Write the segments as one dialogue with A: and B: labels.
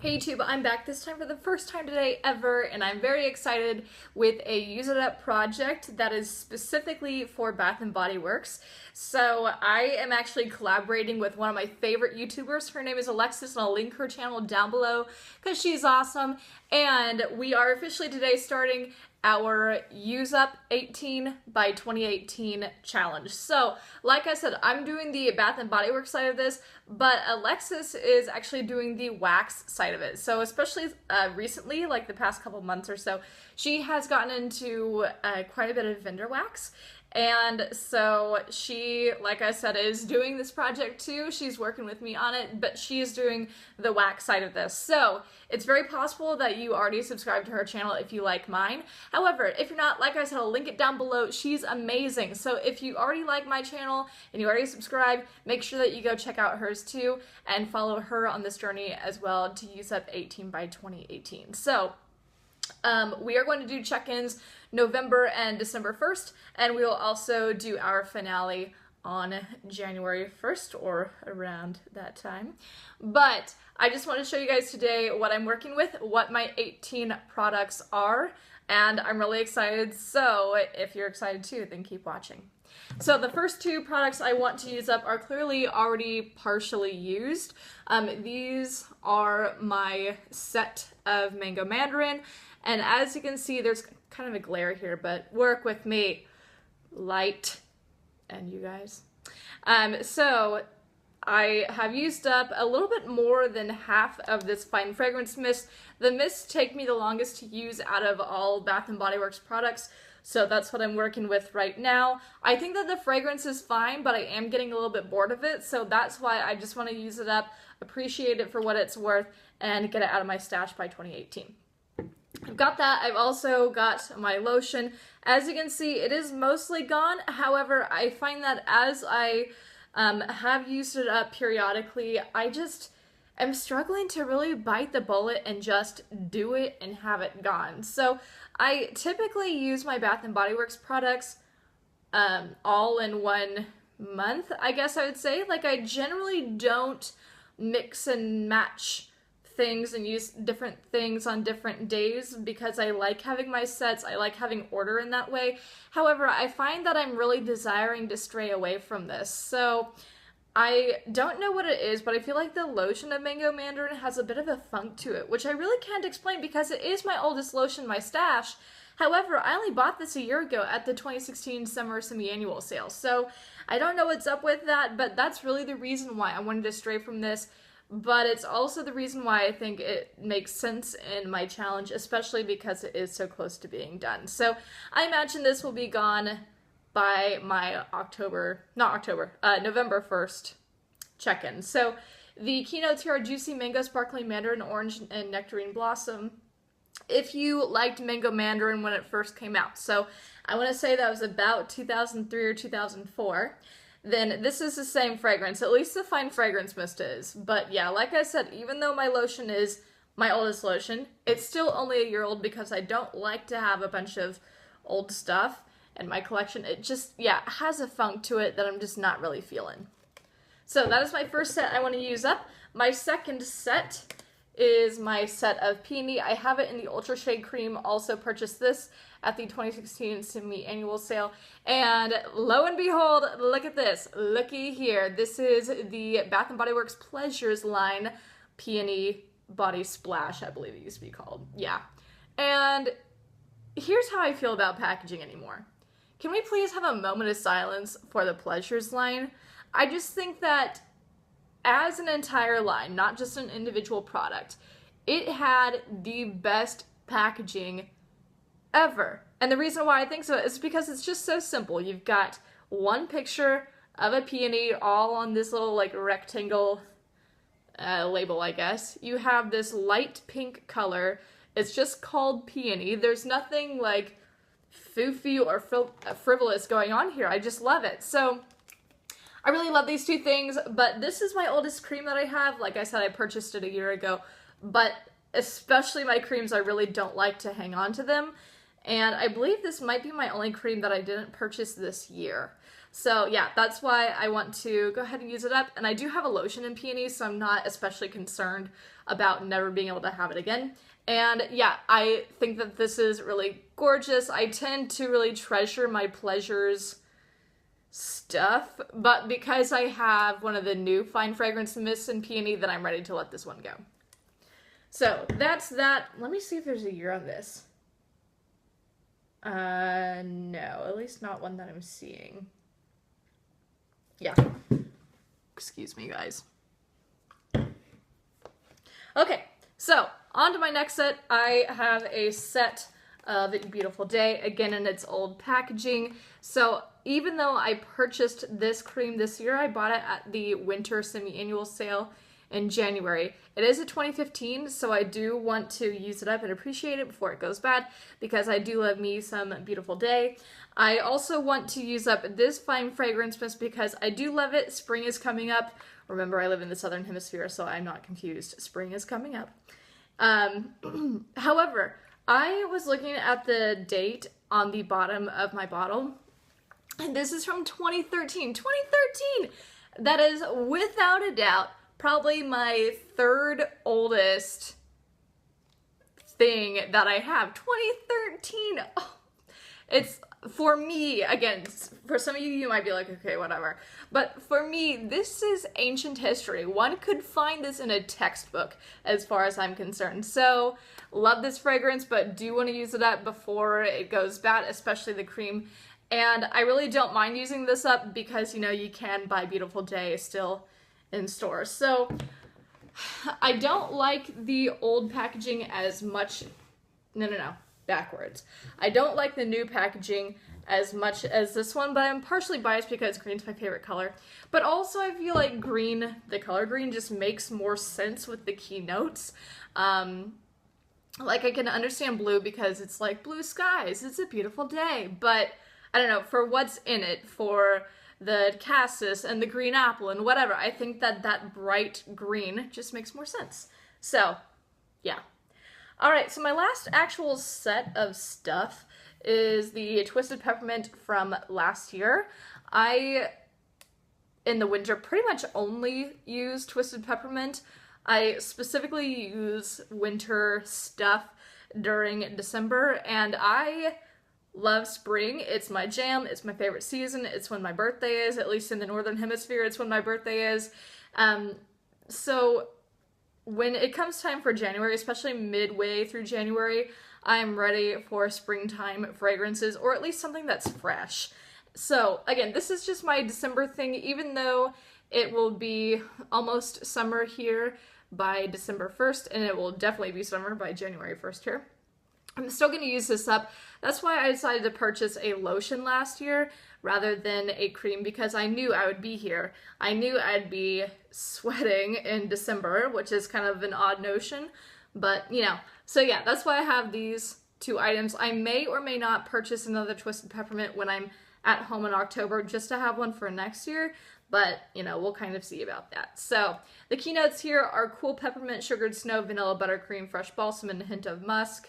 A: Hey YouTube, I'm back this time for the first time today ever, and I'm very excited with a Use It Up project that is specifically for Bath & Body Works. So I am actually collaborating with one of my favorite YouTubers. Her name is Alexis, and I'll link her channel down below because she's awesome. And we are officially today starting our Use Up 18 by 2018 challenge. So, like I said, I'm doing the Bath & Body Works side of this, but Alexis is actually doing the wax side of it. So, especially recently, like the past couple months or so, she has gotten into quite a bit of vendor wax. And so she, like I said, is doing this project too. She's working with me on it, but she is doing the wax side of this. So it's very possible that you already subscribed to her channel if you like mine. However, if you're not, like I said, I'll link it down below. She's amazing. So if you already like my channel and you already subscribe, make sure that you go check out hers too and follow her on this journey as well to Use Up 18 by 2018. So we are going to do check-ins November and December 1st, and we will also do our finale on January 1st or around that time. But I just want to show you guys today what I'm working with, what my 18 products are, and I'm really excited. So if you're excited too, then keep watching. So the first two products I want to use up are clearly already partially used. These are my set of Mango Mandarin, and as you can see, there's kind of a glare here, but work with me, light, and you guys. So I have used up a little bit more than half of this fine fragrance mist. The mists take me the longest to use out of all Bath & Body Works products, so that's what I'm working with right now. I think that the fragrance is fine, but I am getting a little bit bored of it, so that's why I just want to use it up, appreciate it for what it's worth, and get it out of my stash by 2018. I've got that. I've also got my lotion. As you can see, it is mostly gone. However, I find that as I have used it up periodically, I just am struggling to really bite the bullet and just do it and have it gone. So I typically use my Bath & Body Works products all in 1 month, I guess I would say. Like, I generally don't mix and match things and use different things on different days because I like having my sets, I like having order in that way. However, I find that I'm really desiring to stray away from this. So I don't know what it is, but I feel like the lotion of Mango Mandarin has a bit of a funk to it, which I really can't explain because it is my oldest lotion in my stash. However, I only bought this a year ago at the 2016 summer semi-annual sale. So I don't know what's up with that, but that's really the reason why I wanted to stray from this. But it's also the reason why I think it makes sense in my challenge, especially because it is so close to being done. So I imagine this will be gone by my November 1st check-in. So the keynotes here are Juicy Mango, Sparkling Mandarin, Orange, and Nectarine Blossom. If you liked Mango Mandarin when it first came out, so I want to say that was about 2003 or 2004. Then this is the same fragrance, at least the fine fragrance mist is. But yeah, like I said, even though my lotion is my oldest lotion, it's still only a year old because I don't like to have a bunch of old stuff in my collection. It just, yeah, has a funk to it that I'm just not really feeling. So that is my first set I want to use up. My second set is my set of Peony. I have it in the Ultra Shade Cream, also purchased this at the 2016 semi-annual sale, and lo and behold, look at this, looky here. This is the Bath & Body Works Pleasures line Peony Body Splash, I believe it used to be called. Yeah, and here's how I feel about packaging anymore. Can we please have a moment of silence for the Pleasures line? I just think that as an entire line, not just an individual product, it had the best packaging ever. And the reason why I think so is because it's just so simple. You've got one picture of a peony all on this little like rectangle label, I guess. You have this light pink color. It's just called Peony. There's nothing like foofy or frivolous going on here. I just love it. So I really love these two things, but this is my oldest cream that I have. Like I said, I purchased it a year ago, but especially my creams, I really don't like to hang on to them. And I believe this might be my only cream that I didn't purchase this year. So yeah, that's why I want to go ahead and use it up. And I do have a lotion in Peony, so I'm not especially concerned about never being able to have it again. And yeah, I think that this is really gorgeous. I tend to really treasure my Pleasures stuff, but because I have one of the new fine fragrance mists in Peony, then I'm ready to let this one go. So that's that. Let me see if there's a year on this. No, at least not one that I'm seeing. Yeah. Excuse me, guys. Okay, so on to my next set. I have a set of Beautiful Day, again in its old packaging. So even though I purchased this cream this year, I bought it at the winter semi-annual sale in January. It is a 2015, so I do want to use it up and appreciate it before it goes bad, because I do love me some Beautiful Day. I also want to use up this fine fragrance mist because I do love it. Spring is coming up. Remember, I live in the Southern Hemisphere, so I'm not confused. Spring is coming up. However, I was looking at the date on the bottom of my bottle, and this is from 2013. 2013! That is, without a doubt, probably my third oldest thing that I have. 2013! Oh, it's, for me, again, for some of you, you might be like, okay, whatever. But for me, this is ancient history. One could find this in a textbook, as far as I'm concerned. So, love this fragrance, but do want to use it up before it goes bad, especially the cream. And I really don't mind using this up because, you know, you can buy Beautiful Day still in stores. So, I don't like the old packaging as much. No. Backwards. I don't like the new packaging as much as this one, but I'm partially biased because green's my favorite color. But also I feel like green, the color green, just makes more sense with the keynotes. Like I can understand blue because it's like blue skies, it's a beautiful day, but I don't know, for what's in it, for the cassis and the green apple and whatever, I think that that bright green just makes more sense. So, yeah. Alright, so my last actual set of stuff is the Twisted Peppermint from last year. I, in the winter, pretty much only use Twisted Peppermint. I specifically use winter stuff during December, and I love spring. It's my jam, it's my favorite season, it's when my birthday is, at least in the Northern Hemisphere, it's when my birthday is. So when it comes time for January, especially midway through January, I'm ready for springtime fragrances, or at least something that's fresh. So again, this is just my December thing, even though it will be almost summer here by December 1st, and it will definitely be summer by January 1st here. I'm still going to use this up. That's why I decided to purchase a lotion last year rather than a cream, because I knew I would be here. I knew I'd be sweating in December, which is kind of an odd notion, but you know. So yeah, that's why I have these two items. I may or may not purchase another Twisted Peppermint when I'm at home in October just to have one for next year, but you know, we'll kind of see about that. So the keynotes here are cool peppermint, sugared snow, vanilla buttercream, fresh balsam, and a hint of musk.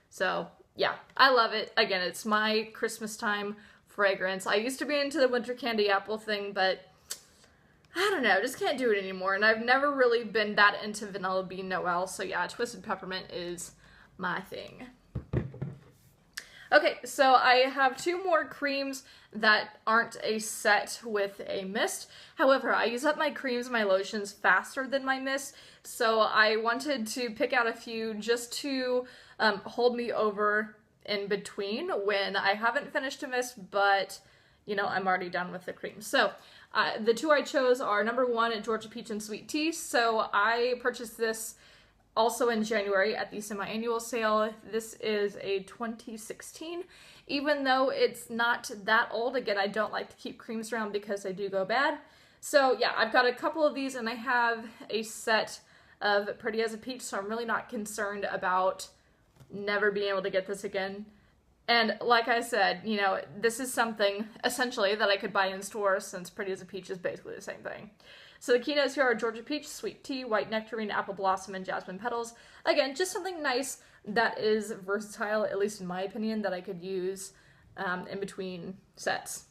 A: So yeah, I love it. Again, it's my Christmas time fragrance. I used to be into the winter candy apple thing, but I don't know, just can't do it anymore. And I've never really been that into vanilla bean Noel. So yeah, Twisted Peppermint is my thing. Okay, so I have two more creams that aren't a set with a mist. However, I use up my creams and my lotions faster than my mist, so I wanted to pick out a few just to hold me over in between when I haven't finished a mist, but, you know, I'm already done with the cream. So, the two I chose are number one, Georgia Peach and Sweet Tea. So I purchased this also in January at the semi-annual sale. This is a 2016. Even though it's not that old, again, I don't like to keep creams around because they do go bad. So yeah, I've got a couple of these and I have a set of Pretty as a Peach, so I'm really not concerned about never being able to get this again. And like I said, you know, this is something essentially that I could buy in stores since Pretty as a Peach is basically the same thing. So the keynotes here are Georgia Peach, Sweet Tea, White Nectarine, Apple Blossom, and Jasmine Petals. Again, just something nice that is versatile, at least in my opinion, that I could use in between sets.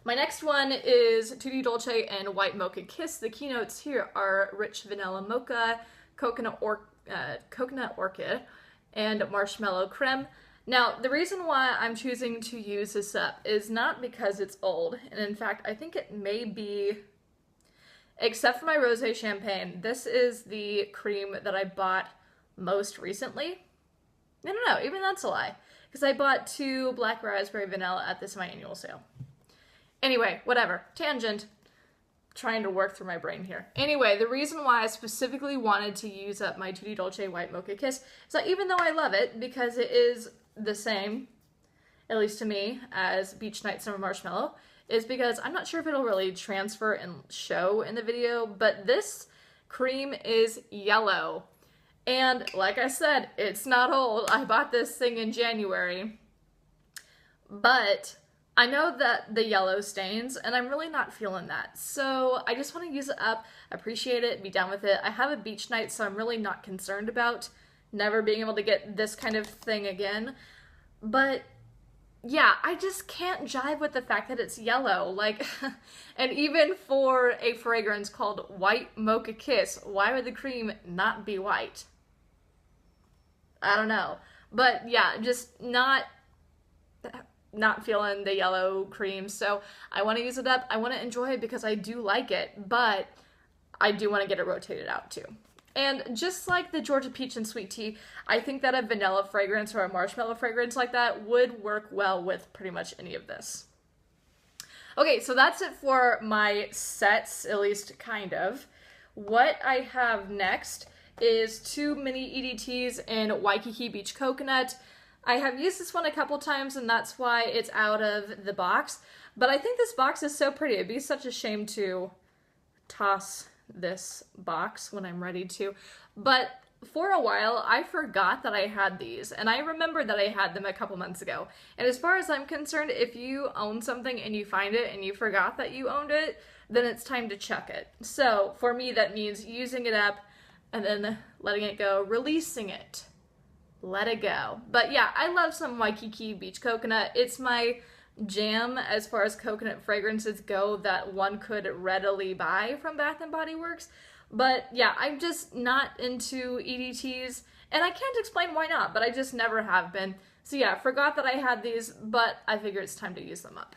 A: My next one is Tutti Dolce and White Mocha Kiss. The keynotes here are rich vanilla mocha, coconut orchid, and marshmallow creme. Now, the reason why I'm choosing to use this up is not because it's old, and in fact, I think it may be, except for my rosé champagne, this is the cream that I bought most recently. No, even that's a lie, because I bought 2 black raspberry vanilla at this my annual sale. Anyway, whatever. Tangent. Trying to work through my brain here. Anyway, the reason why I specifically wanted to use up my Tutti Dolce White Mocha Kiss is that even though I love it, because it is the same, at least to me, as Beach Night Summer Marshmallow, is because I'm not sure if it'll really transfer and show in the video, but this cream is yellow. And like I said, it's not old. I bought this thing in January, but I know that the yellow stains, and I'm really not feeling that. So I just want to use it up, appreciate it, be done with it. I have a beach night, so I'm really not concerned about never being able to get this kind of thing again. But yeah, I just can't jive with the fact that it's yellow. Like, and even for a fragrance called White Mocha Kiss, why would the cream not be white? I don't know. But yeah, just not feeling the yellow cream, so I want to use it up. I want to enjoy it because I do like it, but I do want to get it rotated out too. And just like the Georgia Peach and Sweet Tea, I think that a vanilla fragrance or a marshmallow fragrance like that would work well with pretty much any of this. Okay, so that's it for my sets, at least kind of. What I have next is 2 mini EDTs in Waikiki Beach Coconut. I have used this one a couple times, and that's why it's out of the box. But I think this box is so pretty. It'd be such a shame to toss this box when I'm ready to. But for a while, I forgot that I had these, and I remembered that I had them a couple months ago. And as far as I'm concerned, if you own something and you find it and you forgot that you owned it, then it's time to chuck it. So for me, that means using it up and then letting it go, releasing it. Let it go. But yeah, I love some Waikiki Beach Coconut. It's my jam as far as coconut fragrances go that one could readily buy from Bath & Body Works. But yeah, I'm just not into EDTs, and I can't explain why not, but I just never have been. So yeah, forgot that I had these, but I figure it's time to use them up.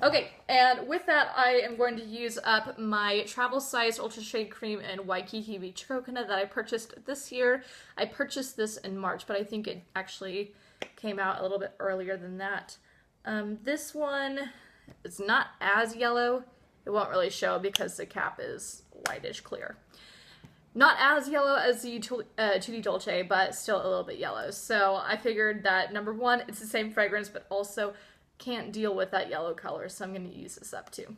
A: Okay, and with that, I am going to use up my travel size Ultra Shade Cream in Waikiki Beach Coconut that I purchased this year. I purchased this in March, but I think it actually came out a little bit earlier than that. This one is not as yellow. It won't really show because the cap is whitish clear. Not as yellow as the Tutti Dolce, but still a little bit yellow. So I figured that, number one, it's the same fragrance, but also can't deal with that yellow color, so I'm going to use this up too.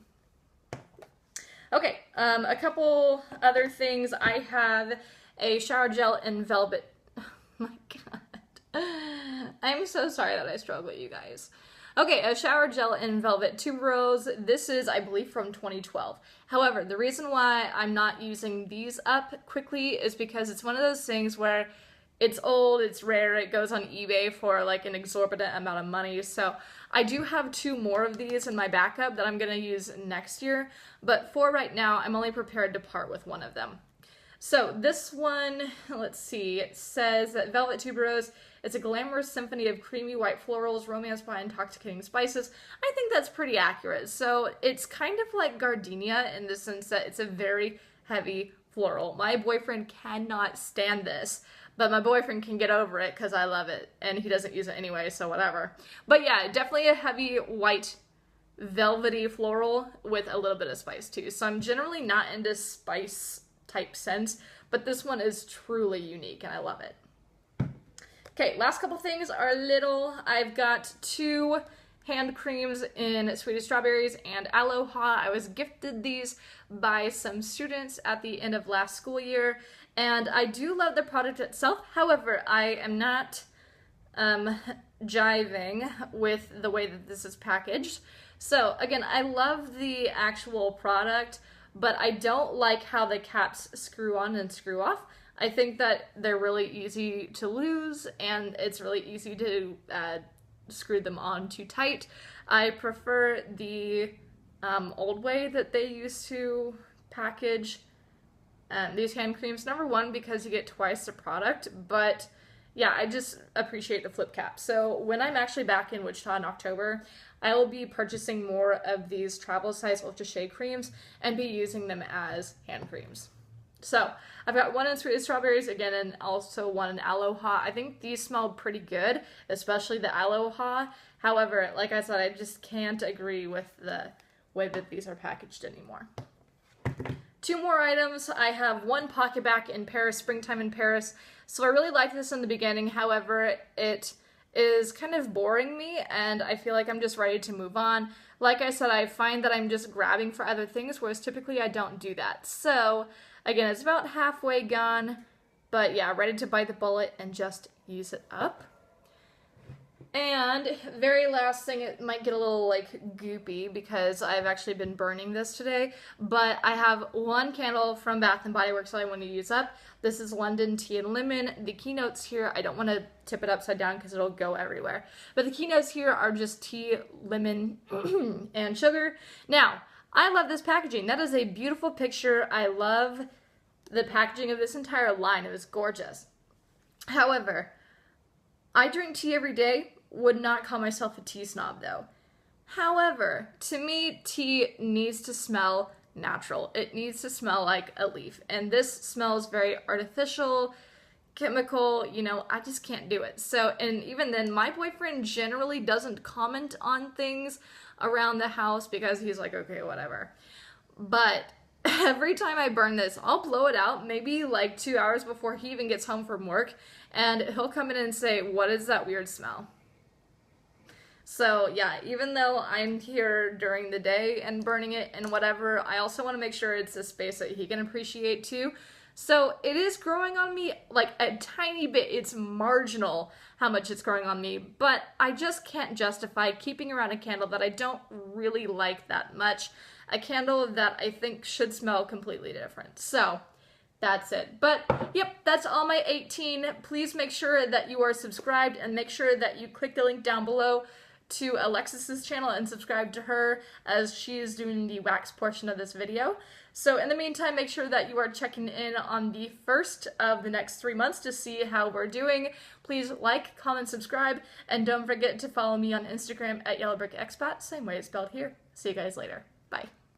A: Okay, a couple other things. I have a shower gel in velvet. Oh my god. I'm so sorry that I struggle with you guys. Okay, a shower gel in velvet tuberose. This is, I believe, from 2012. However, the reason why I'm not using these up quickly is because it's one of those things where it's old, it's rare, it goes on eBay for like an exorbitant amount of money. So I do have 2 more of these in my backup that I'm going to use next year. But for right now, I'm only prepared to part with one of them. So this one, let's see, it says that Velvet Tuberose is a glamorous symphony of creamy white florals, romanced by intoxicating spices. I think that's pretty accurate. So it's kind of like gardenia in the sense that it's a very heavy floral. My boyfriend cannot stand this, but my boyfriend can get over it because I love it, and he doesn't use it anyway, so whatever. But yeah, definitely a heavy white velvety floral with a little bit of spice too. So I'm generally not into spice type scents, but this one is truly unique and I love it. Okay, last couple things are little. I've got 2 hand creams in Sweetest Strawberries and Aloha. I was gifted these by some students at the end of last school year, and I do love the product itself. However, I am not jiving with the way that this is packaged. So again, I love the actual product, but I don't like how the caps screw on and screw off. I think that they're really easy to lose, and it's really easy to screwed them on too tight. I prefer the old way that they used to package these hand creams. Number one, because you get twice the product, but yeah, I just appreciate the flip cap. So when I'm actually back in Wichita in October, I will be purchasing more of these travel size Ultra Shea creams and be using them as hand creams. So I've got one in Sweet Strawberries again, and also one in Aloha. I think these smell pretty good, especially the Aloha. However, like I said, I just can't agree with the way that these are packaged anymore. Two more items. I have one pocket back in Paris, Springtime in Paris. So I really liked this in the beginning. However, it is kind of boring me, and I feel like I'm just ready to move on. Like I said, I find that I'm just grabbing for other things, whereas typically I don't do that. So again, it's about halfway gone, but yeah, ready to bite the bullet and just use it up. And very last thing, it might get a little like goopy because I've actually been burning this today, but I have one candle from Bath & Body Works that I want to use up. This is London Tea and Lemon. The keynotes here, I don't want to tip it upside down because it'll go everywhere, but the keynotes here are just tea, lemon, and sugar. Now, I love this packaging. That is a beautiful picture. I love the packaging of this entire line. It was gorgeous. However, I drink tea every day. Would not call myself a tea snob though. However, to me, tea needs to smell natural. It needs to smell like a leaf. And this smells very artificial, chemical, you know, I just can't do it. So, and even then, my boyfriend generally doesn't comment on things around the house because he's like, okay, whatever. But every time I burn this, I'll blow it out maybe like 2 hours before he even gets home from work, and he'll come in and say, what is that weird smell? So yeah, even though I'm here during the day and burning it and whatever, I also want to make sure it's a space that he can appreciate too. So it is growing on me like a tiny bit. It's marginal how much it's growing on me, but I just can't justify keeping around a candle that I don't really like that much. A candle that I think should smell completely different. So that's it. But yep, that's all my 18. Please make sure that you are subscribed and make sure that you click the link down below to Alexis's channel and subscribe to her as she is doing the wax portion of this video. So in the meantime, make sure that you are checking in on the first of the next 3 months to see how we're doing. Please like, comment, subscribe, and don't forget to follow me on Instagram at YellowBrickExpat, same way it's spelled here. See you guys later. Bye.